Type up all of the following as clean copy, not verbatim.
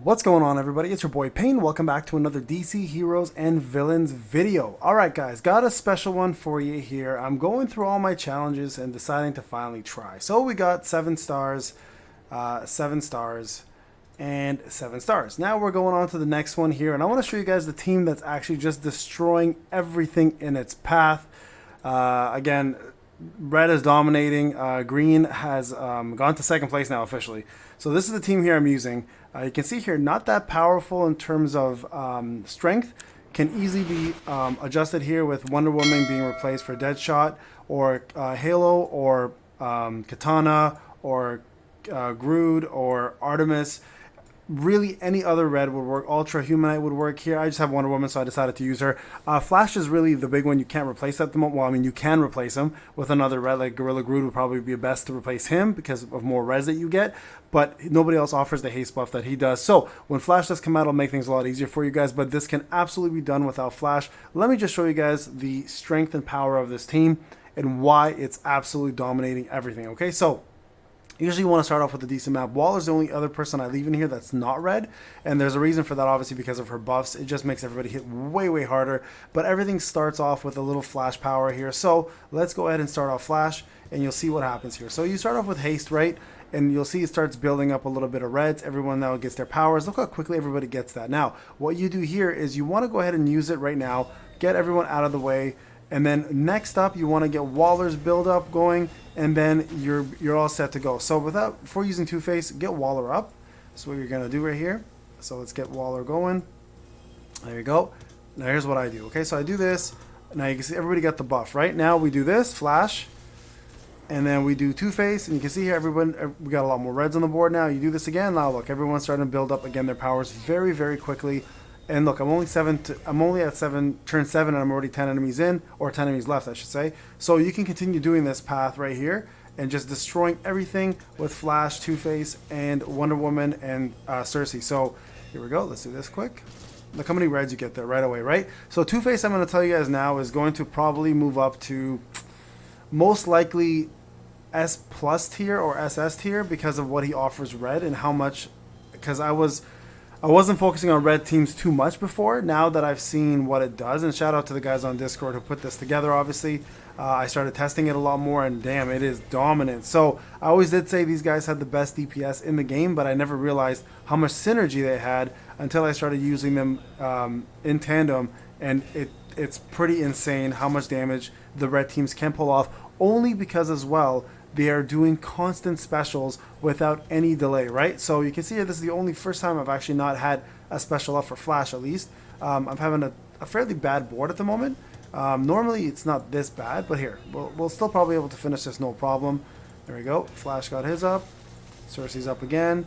What's going on, everybody? It's your boy Payne. Welcome back to another DC Heroes and Villains video. Alright guys, got a special one for you here. I'm going through all my challenges and deciding to finally try. So we got 7 stars, 7 stars, and 7 stars. Now we're going on to the next one here, and I want to show you guys the team that's actually just destroying everything in its path. Again, red is dominating. Green has gone to second place now officially. So this is the team here I'm using. You can see here, not that powerful in terms of strength. Can easily be adjusted here with Wonder Woman being replaced for Deadshot, or Halo, or Katana, or Groot, or Artemis. Really, any other red would work. Ultra Humanite would work here. I just have Wonder Woman, so I decided to use her. Flash is really the big one. You can't replace at the moment. Well, I mean, you can replace him with another red, like Gorilla Groot would probably be best to replace him because of more res that you get. But nobody else offers the haste buff that he does. So when Flash does come out, it'll make things a lot easier for you guys. But this can absolutely be done without Flash. Let me just show you guys the strength and power of this team and why it's absolutely dominating everything. Okay, so usually you want to start off with a decent map. Waller's the only other person I leave in here that's not red, and there's a reason for that, obviously, because of her buffs. It just makes everybody hit way harder, but everything starts off with a little Flash power here. So let's go ahead and start off Flash, and you'll see what happens here. So you start off with haste, right? And you'll see it starts building up a little bit of reds. Everyone now gets their powers. Look how quickly everybody gets that. Now, what you do here is you want to go ahead and use it right now, get everyone out of the way, and then next up, you want to get Waller's build up going, and then you're all set to go. So before using Two-Face, get Waller up. That's what you're gonna do right here. So let's get Waller going. There you go. Now here's what I do. Okay, so I do this. Now you can see everybody got the buff. Right now we do this Flash, and then we do Two-Face, and you can see here everyone, we got a lot more reds on the board now. You do this again. Now look, everyone's starting to build up again their powers very quickly. And look, I'm only at 7, turn 7, and I'm already 10 enemies in, or 10 enemies left, I should say. So you can continue doing this path right here and just destroying everything with Flash, Two-Face, and Wonder Woman, and Cersei. So here we go. Let's do this quick. Look how many reds you get there right away, right? So Two-Face, I'm going to tell you guys now, is going to probably move up to most likely S plus tier or SS tier because of what he offers red and how much, because I wasn't focusing on red teams too much before. Now that I've seen what it does, and shout out to the guys on Discord who put this together, obviously, I started testing it a lot more, and damn, it is dominant. So I always did say these guys had the best DPS in the game, but I never realized how much synergy they had until I started using them in tandem, and it's pretty insane how much damage the red teams can pull off, only because as well they are doing constant specials without any delay, right? So you can see here, this is the only first time I've actually not had a special up for Flash, at least. I'm having a fairly bad board at the moment. Normally it's not this bad, but here, we'll still probably be able to finish this no problem. There we go. Flash got his up. Cersei's up again.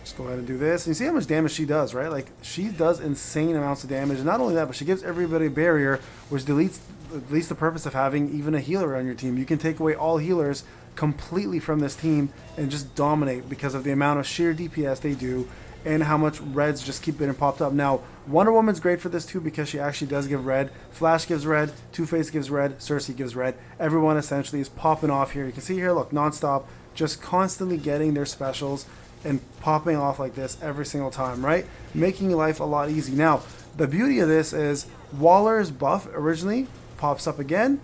Just go ahead and do this. And you see how much damage she does, right? Like, she does insane amounts of damage. And not only that, but she gives everybody a barrier, which deletes at least the purpose of having even a healer on your team. You can take away all healers completely from this team and just dominate because of the amount of sheer DPS they do and how much reds just keep getting popped up. Now, Wonder Woman's great for this too because she actually does give red. Flash gives red, Two-Face gives red, Cersei gives red. Everyone essentially is popping off here. You can see here, look, non-stop, just constantly getting their specials and popping off like this every single time, right? Making life a lot easy. Now, the beauty of this is Waller's buff originally pops up again,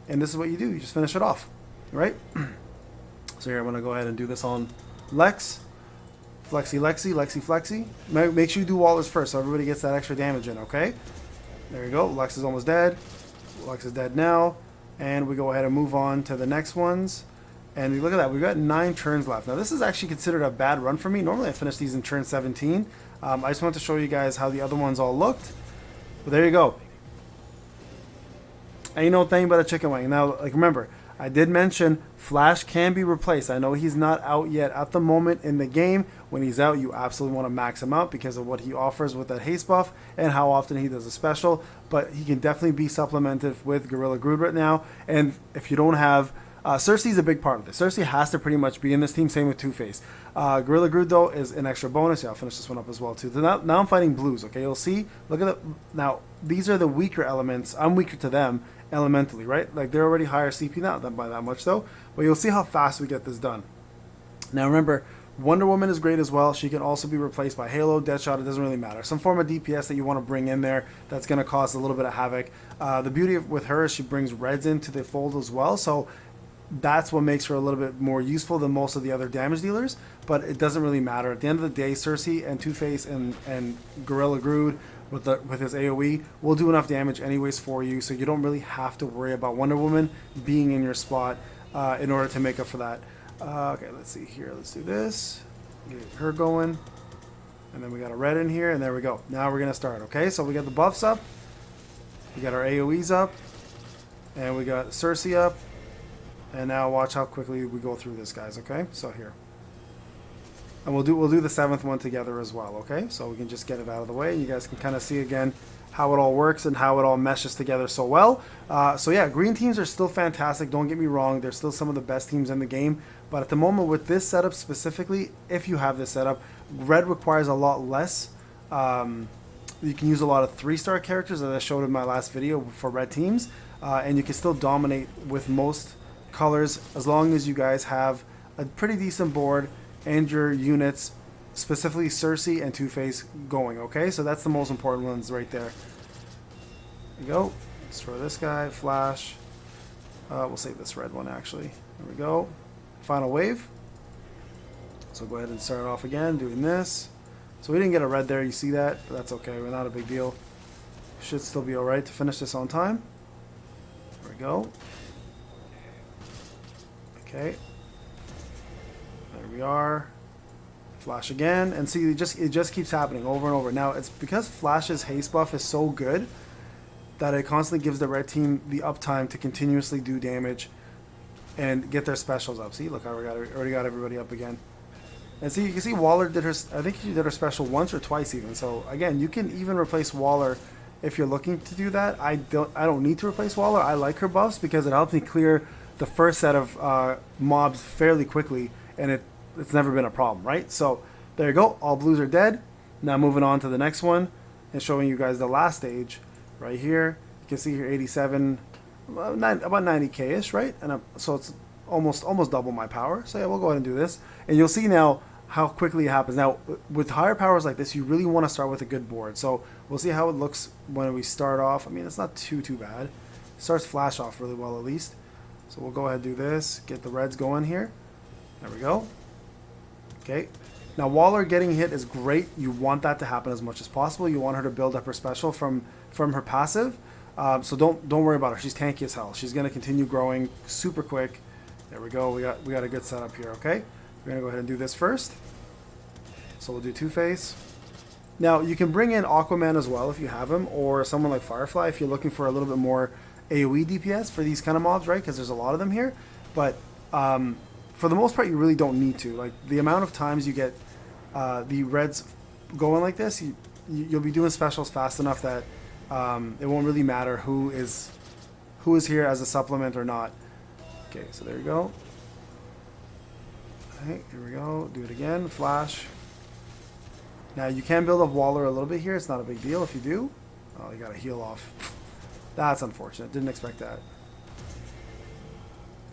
and this is what you do. You just finish it off, right? So here I'm going to go ahead and do this on Lex. Flexi, Flexi. Make sure you do Waller's first so everybody gets that extra damage in, okay? There you go. Lex is almost dead. Lex is dead now. And we go ahead and move on to the next ones. And look at that. We've got 9 turns left. Now, this is actually considered a bad run for me. Normally, I finish these in turn 17. I just want to show you guys how the other ones all looked. But there you go. Ain't no thing but a chicken wing. Now, like, remember, I did mention Flash can be replaced. I know he's not out yet at the moment in the game. When he's out, you absolutely want to max him out because of what he offers with that haste buff and how often he does a special. But he can definitely be supplemented with Gorilla Groot right now. And if you don't have... Cersei's a big part of this. Cersei has to pretty much be in this team. Same with Two-Face. Gorilla Groot, though, is an extra bonus. Yeah, I'll finish this one up as well, too. So now I'm fighting blues, okay? You'll see. Look at the... Now, these are the weaker elements. I'm weaker to them elementally, right? Like, they're already higher CP, not by that much, though. But you'll see how fast we get this done. Now, remember, Wonder Woman is great as well. She can also be replaced by Halo, Deadshot. It doesn't really matter. Some form of DPS that you want to bring in there that's going to cause a little bit of havoc. The beauty with her is she brings reds into the fold as well. So that's what makes her a little bit more useful than most of the other damage dealers. But it doesn't really matter. At the end of the day, Cersei and Two-Face and Gorilla Grodd with his AoE will do enough damage anyways for you. So you don't really have to worry about Wonder Woman being in your spot in order to make up for that. Okay, let's see here. Let's do this. Get her going. And then we got a red in here, and there we go. Now we're going to start, okay? So we got the buffs up. We got our AoEs up. And we got Cersei up. And now watch how quickly we go through this, guys, okay? So here. And we'll do the 7th one together as well, okay? So we can just get it out of the way. You guys can kind of see again how it all works and how it all meshes together so well. So yeah, green teams are still fantastic. Don't get me wrong. They're still some of the best teams in the game. But at the moment with this setup specifically, if you have this setup, red requires a lot less. You can use a lot of 3-star characters, as I showed in my last video for red teams. And you can still dominate with most colors as long as you guys have a pretty decent board and your units, specifically Cersei and Two-Face, going, okay? So that's the most important ones right there. There we go. Destroy this guy. Flash. We'll save this red one, actually. There we go. Final wave. So go ahead and start off again doing this. So we didn't get a red there. You see that? But that's okay. We're not a big deal. Should still be alright to finish this on time. There we go. Okay. There we are. Flash again, and see, it just keeps happening over and over. Now it's because Flash's haste buff is so good that it constantly gives the red team the uptime to continuously do damage and get their specials up. See, look, I already got everybody up again. And see, you can see Waller did her. I think she did her special once or twice even. So again, you can even replace Waller if you're looking to do that. I don't need to replace Waller. I like her buffs because it helps me clear the first set of mobs fairly quickly, and it's never been a problem, right? So there you go. All blues are dead. Now moving on to the next one and showing you guys the last stage right here. You can see here 87, about 90k-ish, right? And so it's almost double my power. So yeah, we'll go ahead and do this. And you'll see now how quickly it happens. Now, with higher powers like this, you really want to start with a good board. So we'll see how it looks when we start off. I mean, it's not too bad. It starts flash off really well at least. So we'll go ahead and do this. Get the reds going here. There we go. Okay. Now Waller getting hit is great. You want that to happen as much as possible. You want her to build up her special from her passive. So don't worry about her. She's tanky as hell. She's gonna continue growing super quick. There we go. We got a good setup here. Okay. We're gonna go ahead and do this first. So we'll do Two-Face. Now you can bring in Aquaman as well if you have him, or someone like Firefly if you're looking for a little bit more AoE DPS for these kind of mobs, right? Because there's a lot of them here. But for the most part, you really don't need to. Like the amount of times you get the reds going like this, you'll be doing specials fast enough that it won't really matter who is here as a supplement or not. Okay, so there you go. Okay, here we go. Do it again. Flash. Now you can build up Waller a little bit here. It's not a big deal if you do. Oh, you got to heal off. That's unfortunate. Didn't expect that.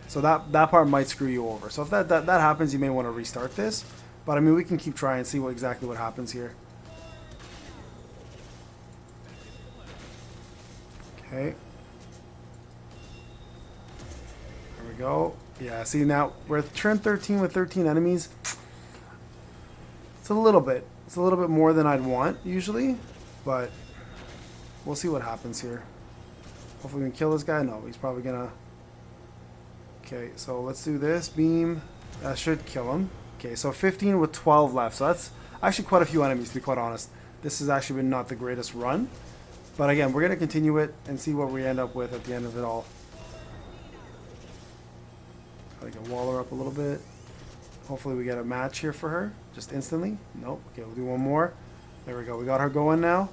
So that part might screw you over. So if that happens, you may want to restart this. But I mean, we can keep trying and see exactly what happens here. Okay. There we go. Yeah, see now, we're at turn 13 with 13 enemies. It's a little bit more than I'd want, usually. But we'll see what happens here. Hopefully we can kill this guy. No, he's probably gonna... Okay, so let's do this. Beam. That should kill him. Okay, so 15 with 12 left. So that's actually quite a few enemies, to be quite honest. This has actually been not the greatest run. But again, we're going to continue it and see what we end up with at the end of it all. I can wall her up a little bit. Hopefully we get a match here for her. Just instantly. Nope. Okay, we'll do one more. There we go. We got her going now.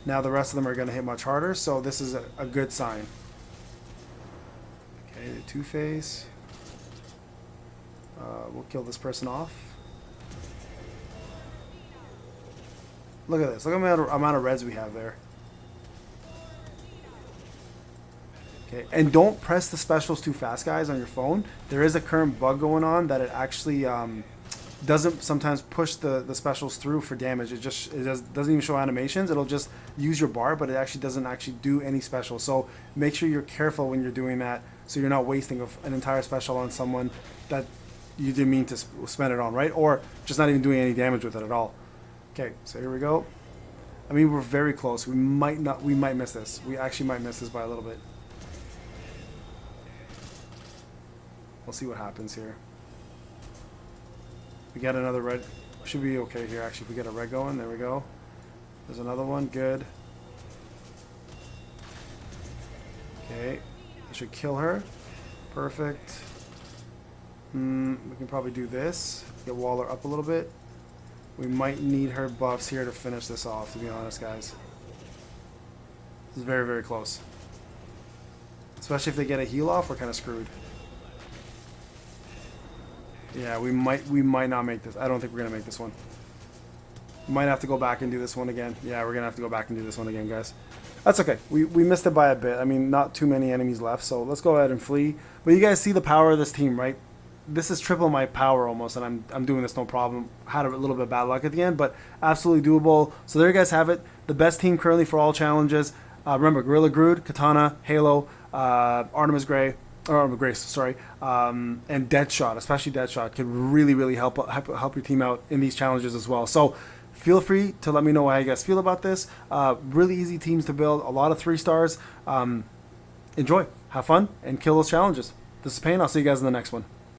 Now the rest of them are going to hit much harder. So this is a good sign. Okay, the Two-Face. We'll kill this person off. Look at this. Look at the amount of reds we have there. Okay, and don't press the specials too fast, guys, on your phone. There is a current bug going on that it actually doesn't sometimes push the specials through for damage. Doesn't even show animations. It'll just use your bar, but it actually doesn't actually do any special. So make sure you're careful when you're doing that, so you're not wasting an entire special on someone that you didn't mean to spend it on, right? Or just not even doing any damage with it at all. Okay, so here we go. I mean, we're very close. We might miss this. We actually might miss this by a little bit. We'll see what happens here. We got another red. Should be okay here, actually. If we get a red going, there we go. There's another one. Good. Okay. I should kill her. Perfect. We can probably do this. Get Waller up a little bit. We might need her buffs here to finish this off, to be honest, guys. This is very, very close. Especially if they get a heal off, we're kind of screwed. Yeah, we might not make this. I don't think we're going to make this one. Might have to go back and do this one again. Yeah, we're going to have to go back and do this one again, guys. That's okay. We missed it by a bit. I mean, not too many enemies left, so let's go ahead and flee. But you guys see the power of this team, right? This is triple my power almost, and I'm doing this no problem. Had a little bit of bad luck at the end, but absolutely doable. So there you guys have it. The best team currently for all challenges. Remember, Gorilla Grodd, Katana, Halo, Artemis Grace, sorry, and Deadshot, especially Deadshot, can really help your team out in these challenges as well. So feel free to let me know how you guys feel about this. Really easy teams to build, a lot of 3 stars. Enjoy, have fun, and kill those challenges. This is Payne. I'll see you guys in the next one.